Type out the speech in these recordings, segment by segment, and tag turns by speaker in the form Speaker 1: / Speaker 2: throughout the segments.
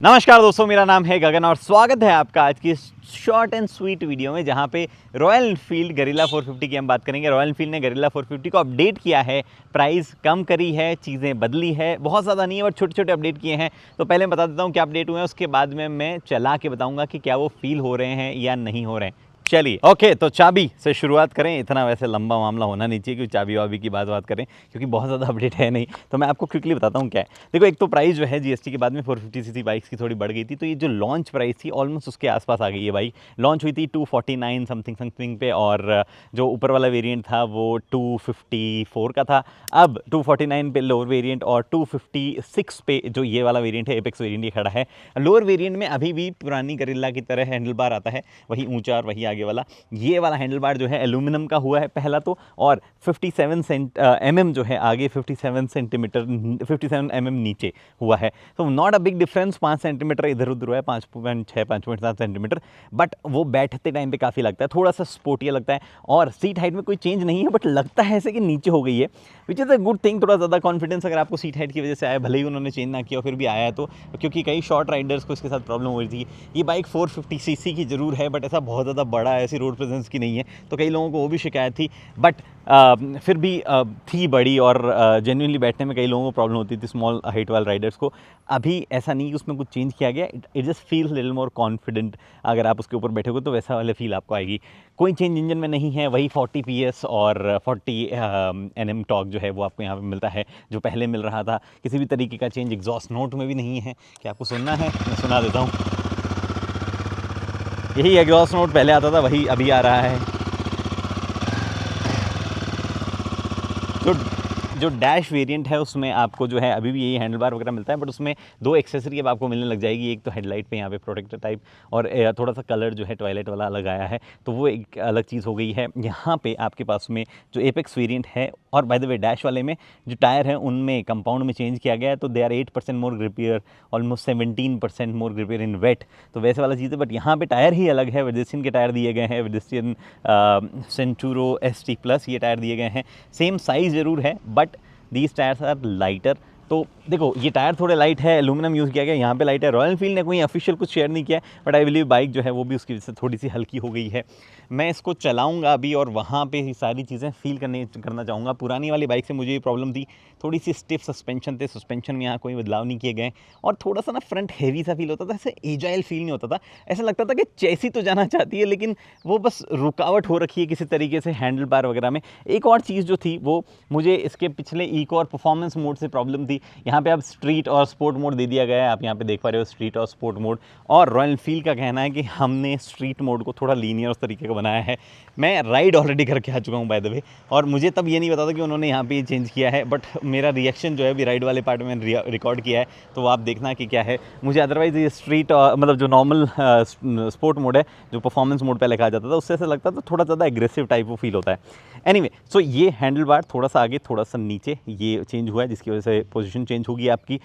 Speaker 1: नमस्कार दोस्तों, मेरा नाम है गगन और स्वागत है आपका आज की शॉर्ट एंड स्वीट वीडियो में, जहां पे रॉयल एनफील्ड गरिल्ला 450 की हम बात करेंगे। रॉयल एनफील्ड ने गरिल्ला 450 को अपडेट किया है, प्राइस कम करी है, चीज़ें बदली है, बहुत ज़्यादा नहीं है बट छोटे छोटे अपडेट किए हैं। तो पहले मैं बता देता हूँ क्या अपडेट हुए हैं, उसके बाद में मैं चला के बताऊँगा कि क्या वो फील हो रहे हैं या नहीं हो रहे हैं। चलिए ओके, तो चाबी से शुरुआत करें। इतना वैसे लंबा मामला होना नहीं चाहिए कि चाबी वाबी की बात करें, क्योंकि बहुत ज़्यादा अपडेट है नहीं। तो मैं आपको क्विकली बताता हूँ क्या है। देखो, एक तो प्राइस जो है जीएसटी के बाद में 450cc बाइक्स की थोड़ी बढ़ गई थी, तो ये जो लॉन्च प्राइस थी ऑलमोस्ट उसके आसपास आ गई है। बाइक लॉन्च हुई थी 249 समथिंग समथिंग पे, और जो ऊपर वाला वेरिएंट था वो 254 का था। अब 249 पे लोअर वेरिएंट और 256 पे जो ये वाला वेरिएंट है, एपेक्स वेरिएंट, ये खड़ा है। लोअर वेरिएंट में अभी भी पुरानी गरिल्ला की तरह हैंडल बार आता है, वही ऊंचा और वही आगे वाला। ये वाला हैंडल बार जो है एल्यूमिनियम का हुआ है पहला तो, और 57 mm जो है आगे, 57 सेंटीमीटर 57 mm नीचे हुआ है। तो not a big difference, 5 centimetre इधर उधर हुआ है, 5.6 5.7 सेंटीमीटर, बट वो बैठते टाइम पे काफ़ी लगता है, थोड़ा सा स्पोर्टिया लगता है। और सीट हाइट में कोई चेंज नहीं है, बट लगता है ऐसे कि नीचे हो गई है, which is a good thing. थोड़ा ज़्यादा कॉन्फिडेंस अगर आपको सीट हाइट की वजह से आया, भले ही उन्होंने चेंज ना किया फिर भी आया है, तो क्योंकि कई शॉर्ट राइडर्स को इसके साथ प्रॉब्लम हो रही थी। ये बाइक 450cc की जरूर है, बट ऐसा बहुत ज़्यादा बड़ा ऐसी रोड प्रेजेंस की नहीं है, तो कई लोगों को वो भी शिकायत थी। बट फिर भी थी बड़ी, और जेन्युइनली बैठने में कई लोगों को प्रॉब्लम होती थी, स्मॉल हाइट वाले राइडर्स को। अभी ऐसा नहीं कि उसमें कुछ चेंज किया गया, it just feels little more confident. अगर आप उसके ऊपर बैठोगे तो वैसा वाला फील आपको आएगी। कोई चेंज इंजन में नहीं है, वही 40 PS और 40 Nm टॉर्क जो है वो आपको यहाँ पे मिलता है, जो पहले मिल रहा था। किसी भी तरीके का चेंज एग्जॉस्ट नोट में भी नहीं है। क्या आपको सुनना है? मैं सुना देता हूँ। यही एग्जॉस्ट नोट पहले आता था, वही अभी आ रहा है। जो जो डैश वेरिएंट है उसमें आपको जो है अभी भी यही हैंडल बार वगैरह मिलता है, बट उसमें दो एक्सेसरी अब आपको मिलने लग जाएगी। एक तो हेडलाइट पे यहाँ पे प्रोटेक्टर टाइप, और थोड़ा सा कलर जो है टॉयलेट वाला अलग आया है, तो वो एक अलग चीज़ हो गई है। यहाँ पे आपके पास में जो एपेक्स वेरिएंट है, और बाय द वे डैश वाले में जो टायर है उनमें कंपाउंड में चेंज किया गया है, तो they are 8% more grippier, almost 17% more grippier in weight, तो वैसे वाला चीज़ है। बट यहाँ पे टायर ही अलग है, वेडस्टियन के टायर दिए गए हैं, वेडस्टियन सेंचुरो ST प्लस ये टायर दिए गए हैं। सेम साइज़ ज़रूर है, but these tyres are lighter. तो देखो, ये टायर थोड़े लाइट है, एल्यूमिनियम यूज़ किया गया, यहाँ पे लाइट है। रॉयल एनफील्ड ने कोई ऑफिशियल कुछ शेयर नहीं किया, बट आई बिलीव बाइक जो है वो भी उसकी वजह से थोड़ी सी हल्की हो गई है। मैं इसको चलाऊंगा अभी, और वहाँ पे ही सारी चीज़ें फील करना चाहूँगा। पुरानी वाली बाइक से मुझे ये प्रॉब्लम थी, थोड़ी सी स्टिफ सस्पेंशन थे, सस्पेंशन में यहाँ कोई बदलाव नहीं किए गए, और थोड़ा सा ना फ्रंट हैवी सा फील होता था, ऐसे एजाइल फील नहीं होता था। ऐसा लगता था कि चेसी तो जाना चाहती है, लेकिन वो बस रुकावट हो रखी है किसी तरीके से हैंडल बार वगैरह में। एक और चीज़ जो थी वो मुझे इसके पिछले इको और परफॉर्मेंस मोड से प्रॉब्लम थी। यहाँ पे अब स्ट्रीट और स्पोर्ट मोड दे दिया गया है, आप यहाँ पे देख पा रहे हो, स्ट्रीट और स्पोर्ट मोड। और रॉयल एनफील्ड का कहना है कि हमने स्ट्रीट मोड को थोड़ा लीनियर उस तरीके का बनाया है। मैं राइड ऑलरेडी करके आ चुका हूँ बाय द वे, और मुझे तब ये नहीं पता था कि उन्होंने यहाँ पे ये चेंज किया है, बट मेरा रिएक्शन जो है अभी राइड वाले पार्ट में रिकॉर्ड किया है, तो आप देखना कि क्या है। मुझे अदरवाइज ये स्ट्रीट मतलब जो नॉर्मल स्पोर्ट मोड है, जो परफॉर्मेंस मोड पहले कहा जाता था, उससे ऐसा लगता था थोड़ा ज़्यादा एग्रेसिव टाइप वो फील होता है। एनीवे, सो ये हैंडल बार थोड़ा सा आगे थोड़ा सा नीचे ये चेंज हुआ है, जिसकी वजह से पोजीशन चेंज होगी आपकी।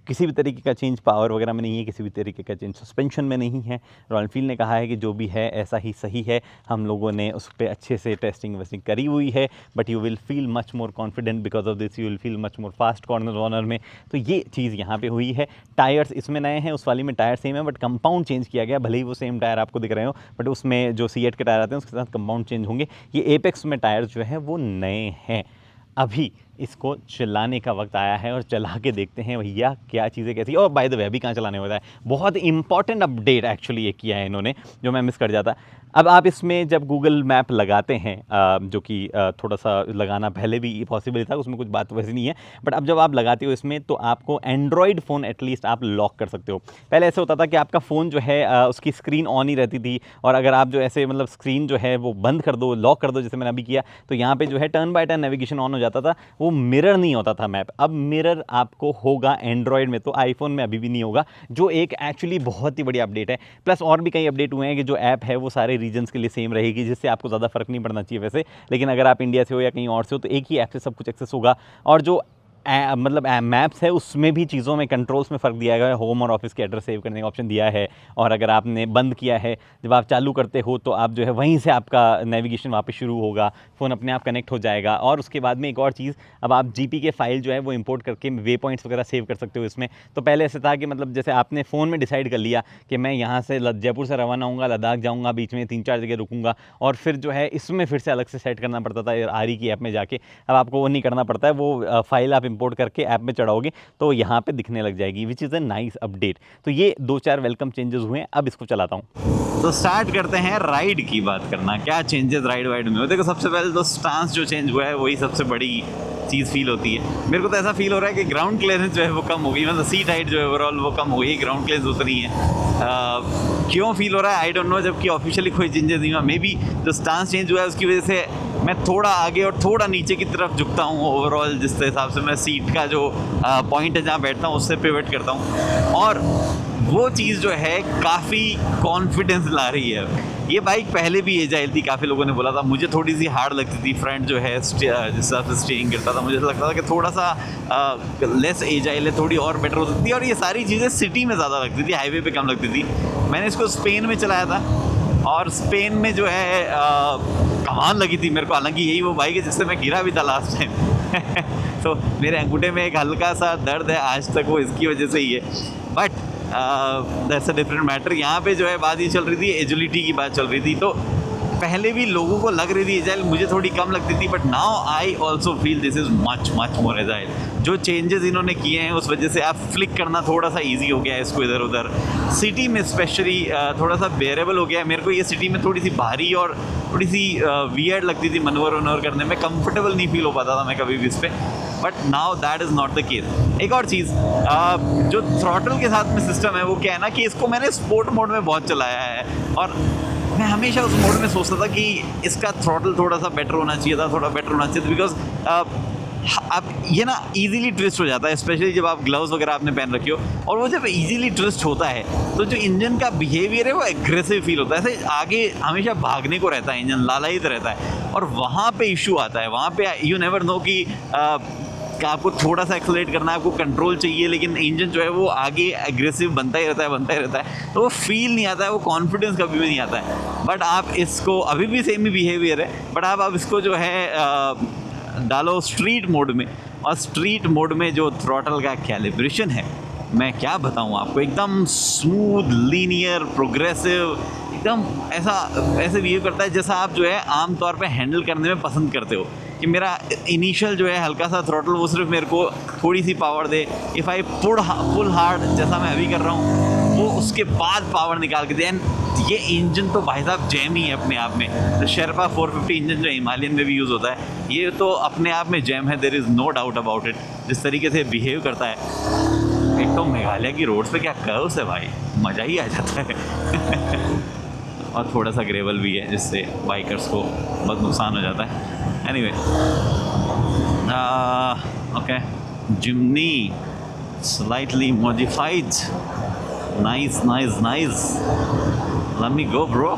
Speaker 1: किसी भी तरीके का चेंज पावर वगैरह में नहीं है, किसी भी तरीके का चेंज सस्पेंशन में नहीं है। रॉयल एनफील्ड ने कहा है कि जो भी है ऐसा ही सही है, हम लोगों ने उस पर अच्छे से टेस्टिंग वेस्टिंग करी हुई है, but you will feel much more confident because of this, you will feel much more fast corner में। तो ये चीज़ यहाँ पे हुई है। टायर्स इसमें नए हैं, उस वाली में टायर सेम है, बट कंपाउंड चेंज किया गया। भले ही वो सेम टायर आपको दिख रहे हो, बट उसमें जो सीएट के टायर आते हैं उसके साथ कंपाउंड चेंज होंगे। ये एपेक्स में टायर जो है वो नए हैं। अभी इसको चलाने का वक्त आया है, और चला के देखते हैं भैया क्या चीज़ें कैसी। और बाय द वे अभी कहाँ चलाने होता है, बहुत इंपॉर्टेंट अपडेट एक्चुअली ये किया है इन्होंने, जो मैं मिस कर जाता। अब आप इसमें जब गूगल मैप लगाते हैं, जो कि थोड़ा सा लगाना पहले भी पॉसिबल था, उसमें कुछ बात वैसी नहीं है, बट अब जब आप लगाते हो इसमें, तो आपको एंड्रॉयड फ़ोन एटलीस्ट आप लॉक कर सकते हो। पहले ऐसे होता था कि आपका फ़ोन जो है उसकी स्क्रीन ऑन ही रहती थी, और अगर आप जो ऐसे मतलब स्क्रीन जो है वो बंद कर दो, लॉक कर दो, जैसे मैंने अभी किया, तो यहाँ पे जो है turn by turn navigation on हो जाता था, वो मिरर नहीं होता था मैप। अब मिरर आपको होगा एंड्रॉयड में, तो आईफोन में अभी भी नहीं होगा, जो एक एक्चुअली बहुत ही बड़ी अपडेट है। प्लस और भी कई अपडेट हुए हैं कि जो ऐप है वो सारे रीजन्स के लिए सेम रहेगी, जिससे आपको ज़्यादा फर्क नहीं पड़ना चाहिए वैसे। लेकिन अगर आप इंडिया से हो या कहीं और से हो, तो एक ही ऐप से सब कुछ एक्सेस होगा। और जो मतलब मैप्स है उसमें भी चीज़ों में कंट्रोल्स में फ़र्क दिया गया है। होम और ऑफिस के एड्रेस सेव करने का ऑप्शन दिया है, और अगर आपने बंद किया है, जब आप चालू करते हो तो आप जो है वहीं से आपका नेविगेशन वापस शुरू होगा, फ़ोन अपने आप कनेक्ट हो जाएगा। और उसके बाद में एक और चीज़, अब आप जीपी के फाइल जो है वो इंपोर्ट करके वे पॉइंट्स वगैरह सेव कर सकते हो इसमें। तो पहले ऐसे था कि मतलब जैसे आपने फ़ोन में डिसाइड कर लिया कि मैं यहाँ से जयपुर से रवाना होऊंगा, लद्दाख जाऊँगा, बीच में 3-4 जगह रुकूंगा, और फिर जो है इसमें फिर से अलग से सेट करना पड़ता था आरी की ऐप में जाके। अब आपको वो नहीं करना पड़ता है, वो फाइल आप इंपोर्ट करके ऐप में चढ़ाओगे तो यहाँ पे दिखने लग जाएगी, which is a nice update. तो ये 2-4 वेलकम चेंजेस हुए हैं। अब इसको चलाता हूँ। तो स्टार्ट करते हैं राइड की बात करना, क्या चेंजेस राइड वाइड में हो। देखो सबसे पहले तो स्टांस जो चेंज हुआ है वही सबसे बड़ी चीज़ फील होती है। मेरे को तो ऐसा फील हो रहा है कि ग्राउंड क्लियरेंस जो है वो कम हो गई, मतलब सीट हाइट जो है ओवरऑल वो कम हो गई, ग्राउंड क्लियरेंस उतनी है। क्यों फील हो रहा है आई डोंट नो, जबकि ऑफिशियली कोई चेंजेस नहीं हुआ। मे बी जो स्टांस चेंज हुआ है उसकी वजह से मैं थोड़ा आगे और थोड़ा नीचे की तरफ झुकता हूँ ओवरऑल, जिस हिसाब से मैं सीट का जो पॉइंट है जहाँ बैठता हूँ उससे पिवट करता हूँ, और वो चीज़ जो है काफ़ी कॉन्फिडेंस ला रही है। ये बाइक पहले भी एजाइल थी, काफ़ी लोगों ने बोला था, मुझे थोड़ी सी हार्ड लगती थी। फ्रंट जो है जिस हिसाब से स्टीयरिंग करता था मुझे लगता था कि थोड़ा सा लेस एजाइल है, थोड़ी और बेटर हो सकती है। और ये सारी चीज़ें सिटी में ज़्यादा लगती थी, हाईवे पे कम लगती थी। मैंने इसको स्पेन में चलाया था, और स्पेन में जो है कमाल लगी थी मेरे को। हालांकि यही वो बाइक है जिससे मैं गिरा भी था लास्ट टाइम तो मेरे अंगूठे में एक हल्का सा दर्द है आज तक, वो इसकी वजह से ही है। But that's a different matter. यहाँ पे जो है बात ये चल रही थी, एजिलिटी की बात चल रही थी। तो पहले भी लोगों को लग रही थी एजाइल, मुझे थोड़ी कम लगती थी, but now I also feel this is much much more agile. जो चेंजेस इन्होंने किए हैं उस वजह से आप फ्लिक करना थोड़ा सा इजी हो गया है इसको इधर उधर। सिटी में स्पेशली थोड़ा सा बेरेबल हो गया है। मेरे को ये सिटी में थोड़ी सी भारी और थोड़ी सी वियर्ड लगती थी मनोवर वनोवर करने में, कंफर्टेबल नहीं फील हो पाता था मैं कभी भी इस पर। But now that is not the case. एक और चीज़, जो थ्रॉटल के साथ में सिस्टम है वो क्या है ना कि इसको मैंने स्पोर्ट मोड में बहुत चलाया है, और मैं हमेशा उस मोड में सोचता था कि इसका थ्रॉटल थोड़ा सा बेटर होना चाहिए था, थोड़ा बेटर होना चाहिए था, बिकॉज अब ये ना इजीली ट्विस्ट हो जाता है, स्पेशली जब आप ग्लव्स वगैरह आपने पहन रखी हो। और वो जब इजीली ट्विस्ट होता है तो जो इंजन का बिहेवियर है वो एग्रेसिव फील होता है, ऐसे आगे हमेशा भागने को रहता है इंजन, लालायित रहता है। और वहाँ पे इशू आता है, वहाँ पे यू नेवर नो कि आपको थोड़ा सा एक्सेलरेट करना है, आपको कंट्रोल चाहिए, लेकिन इंजन जो है वो आगे एग्रेसिव बनता ही रहता है, तो वो फील नहीं आता है, वो कॉन्फिडेंस कभी भी नहीं आता है। बट आप इसको, अभी भी सेम ही बिहेवियर है, बट आप अब इसको जो है डालो स्ट्रीट मोड में, और स्ट्रीट मोड में जो थ्रॉटल का कैलिब्रेशन है मैं क्या बताऊँ आपको, एकदम स्मूथ, लीनियर, प्रोग्रेसिव, एकदम ऐसे बिहेव करता है जैसा आप जो है आम तौर पे हैंडल करने में पसंद करते हो। कि मेरा इनिशियल जो है हल्का सा थ्रॉटल वो सिर्फ मेरे को थोड़ी सी पावर दे, इफ़ आई पुल हार्ड जैसा मैं अभी कर रहा हूँ वो उसके बाद पावर निकाल के दे। एंड ये इंजन तो भाई साहब जैम ही है अपने आप में। तो शेरपा 450 इंजन जो हिमालयन में भी यूज़ होता है, ये तो अपने आप में जैम है, there is no doubt about it. जिस तरीके से बिहेव करता है, एक तो मेघालय की रोड्स पे क्या कर्व्स है भाई, मज़ा ही आ जाता है और थोड़ा सा ग्रेवल भी है जिससे बाइकर्स को बहुत नुकसान हो जाता है। Anyway, okay, Jimny slightly modified, nice nice nice, let me go bro.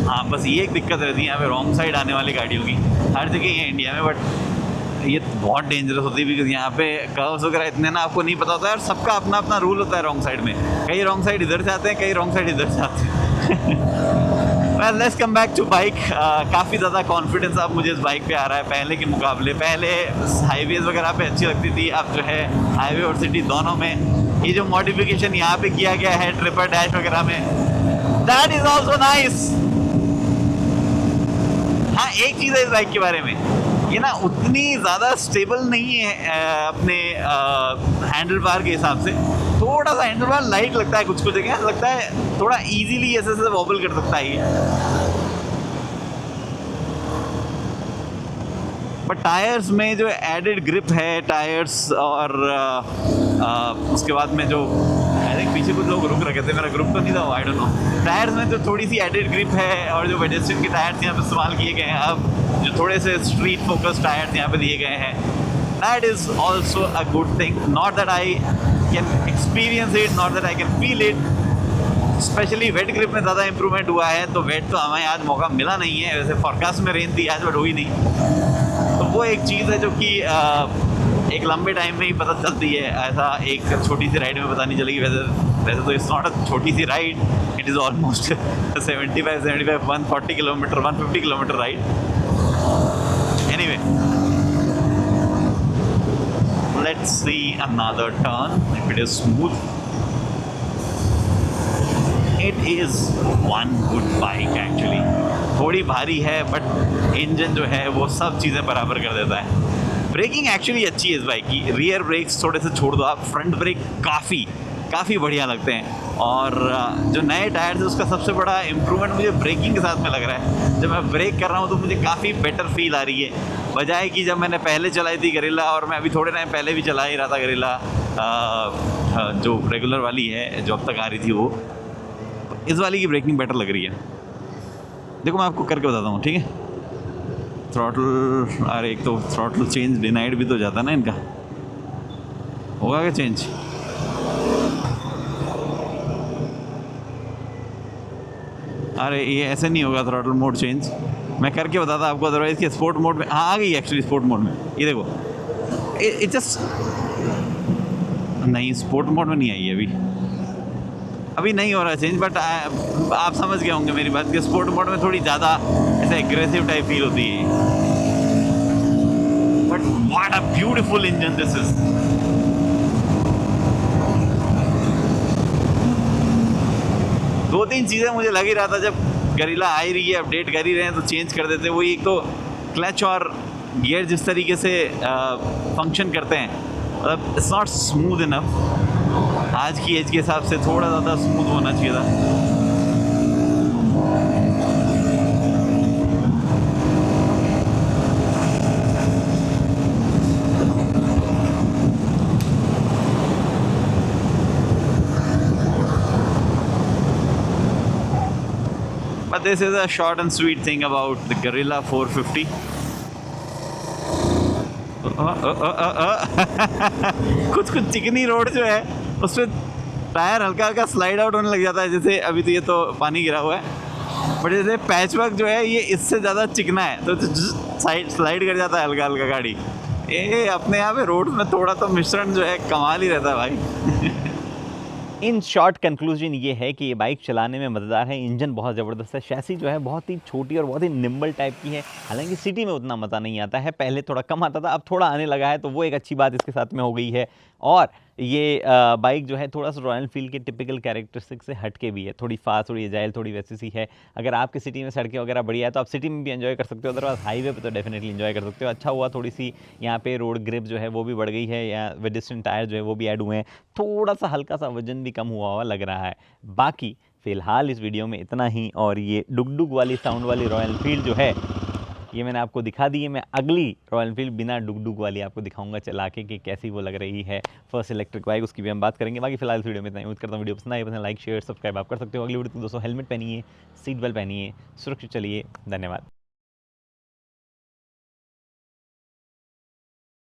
Speaker 1: हाँ, बस ये एक दिक्कत रहती है यहाँ पे रॉन्ग साइड आने वाली गाड़ियों की, हर जगह ही है इंडिया में, बट ये बहुत डेंजरस होती है बिकॉज यहाँ पे कर्व्स वगैरह इतने ना आपको नहीं पता होता है, और सबका अपना अपना रूल होता है रॉन्ग साइड में। कई रॉन्ग साइड इधर से आते हैं, कई रॉन्ग साइड इधर से आते हैं well, let's come back to bike। काफ़ी ज़्यादा कॉन्फिडेंस अब मुझे इस बाइक पे आ रहा है पहले के मुकाबले। पहले हाईवेज वगैरह पे अच्छी लगती थी, अब जो है हाईवे और सिटी दोनों में ये जो मॉडिफिकेशन यहाँ पे किया गया है ट्रिपल डैश वगैरह में, दैट इज़ ऑल्सो नाइस। हाँ, एक चीज़ है इस बाइक के बारे में, ये ना उतनी ज़्यादा स्टेबल नहीं है अपने हैंडल बार के हिसाब से। थोड़ा सा हैंडल बार लाइट लगता है, कुछ जगह लगता है थोड़ा इजीली ऐसे वॉबल कर सकता है ये। बट टायर्स में जो एडेड ग्रिप है टायर्स, और उसके बाद में जो आई थिंक पीछे कुछ लोग रुक रखे थे, मेरा ग्रुप तो नहीं था, आई डोंट नो। टायर्स में जो थोड़ी सी एडेड ग्रिप है, और जो पेडेस्ट्रियन के टायर्स यहाँ पे इस्तेमाल किए गए हैं, अब जो थोड़े से स्ट्रीट फोकस टायर्स यहाँ पे दिए गए हैं, that is also a good thing. Not that I can experience it, not that I can feel it, specially wet grip में ज़्यादा इंप्रूवमेंट हुआ है। तो वेट तो हमें आज मौका मिला नहीं है, वैसे फोरकास्ट में रेन थी आज बट हुई नहीं। तो वो एक चीज़ है जो कि एक लंबे टाइम में ही पता चलती है, ऐसा एक छोटी सी राइड में पता नहीं चलेगी। वैसे तो इट्स नॉट अ छोटी सी ride, it is almost 75 140 kilometre 150 kilometre ride. Anyway, let's see another turn if it is smooth. It is one good bike actually. थोड़ी भारी है बट इंजन जो है वो सब चीज़ें बराबर कर देता है। ब्रेकिंग एक्चुअली अच्छी है इस बाइक की। रियर ब्रेक्स थोड़े से छोड़ दो आप, फ्रंट ब्रेक काफ़ी बढ़िया लगते हैं। और जो नए टायर्स है उसका सबसे बड़ा इम्प्रूवमेंट मुझे ब्रेकिंग के साथ में लग रहा है। जब मैं ब्रेक कर रहा हूँ तो मुझे काफ़ी बेटर फील आ रही है, बजाय कि जब मैंने पहले चलाई थी गरिल्ला, और मैं अभी थोड़े टाइम पहले भी चला ही रहा था गरिल्ला, जो रेगुलर वाली है जो अब तक आ रही थी वो। इस वाली की ब्रेकिंग बेटर लग रही है। देखो मैं आपको करके बताता हूँ, ठीक है। थ्रॉटल, अरे एक तो थ्रॉटल चेंज डिनाइड भी तो जाता है ना इनका, होगा क्या चेंज? अरे ये ऐसे नहीं होगा थ्रॉटल मोड चेंज, मैं करके बताता आपको। अदरवाइज कि स्पोर्ट मोड में, हाँ आ गई एक्चुअली स्पोर्ट मोड में। ये देखो इट जस्ट, नहीं स्पोर्ट मोड में नहीं आई है अभी नहीं हो रहा चेंज, बट आप समझ गए होंगे मेरी बात कि स्पोर्ट मोड में थोड़ी ज़्यादा ऐसे एग्रेसिव टाइप फील होती है। But what a beautiful engine this is. दो तीन चीज़ें मुझे लग ही रहा था जब गरिल्ला आ ही रही है, अपडेट कर ही रहे हैं तो चेंज कर देते। वही एक तो क्लच और गियर जिस तरीके से फंक्शन करते हैं, मतलब इट्स नॉट स्मूथ इनफ। आज की एज के हिसाब से थोड़ा ज़्यादा स्मूथ होना चाहिए था। But this is a short and sweet thing about the Guerrilla 450. कुछ चिकनी रोड जो है उसमें टायर हल्का हल्का स्लाइड आउट होने लग जाता है। जैसे अभी तो ये तो पानी गिरा हुआ है, बट जैसे पैच वर्क जो है ये इससे ज़्यादा चिकना है तो स्लाइड कर जाता है हल्का हल्का गाड़ी। ये अपने यहाँ पे रोड में थोड़ा तो मिश्रण जो है कमाल ही रहता है भाई। इन शॉर्ट कंक्लूजन ये है कि ये बाइक चलाने में मज़ेदार है, इंजन बहुत ज़बरदस्त है, शैसी जो है बहुत ही छोटी और बहुत ही निम्बल टाइप की है। हालांकि सिटी में उतना मज़ा नहीं आता है, पहले थोड़ा कम आता था, अब थोड़ा आने लगा है, तो वो एक अच्छी बात इसके साथ में हो गई है। और ये बाइक जो है थोड़ा सा रॉयल एनफील्ड के टिपिकल कैरेक्टरिस्टिक से हट के भी है, थोड़ी फास्ट, थोड़ी एजाइल, थोड़ी वैसी सी है। अगर आपकी सिटी में सड़कें वगैरह बढ़िया है तो आप सिटी में भी एंजॉय कर सकते हो, अदरवाइज हाईवे पे तो डेफिनेटली एंजॉय कर सकते हो। अच्छा हुआ थोड़ी सी यहाँ पे रोड ग्रिप जो है वो भी बढ़ गई है, या डिस्टेंट टायर जो है वो भी ऐड हुए हैं, थोड़ा सा हल्का सा वजन भी कम हुआ लग रहा है। बाकी फ़िलहाल इस वीडियो में इतना ही। और ये डुगडुग वाली साउंड वाली रॉयल एनफील्ड जो है ये मैंने आपको दिखा दी है। मैं अगली रॉयल एनफील्ड बिना डुगडुग वाली आपको दिखाऊंगा चला के कि कैसी वो लग रही है, फर्स्ट इलेक्ट्रिक बाइक, उसकी भी हम बात करेंगे। बाकी फिलहाल इस वीडियो में इतना ही। उम्मीद करता हूँ वीडियो पसंद आई, पसंद लाइक शेयर सब्सक्राइब आप कर सकते हो। अगली वीडियो दोस्तों हेलमेट पहनिए, सीट बेल्ट पहनिए, सुरक्षित चलिए। धन्यवाद।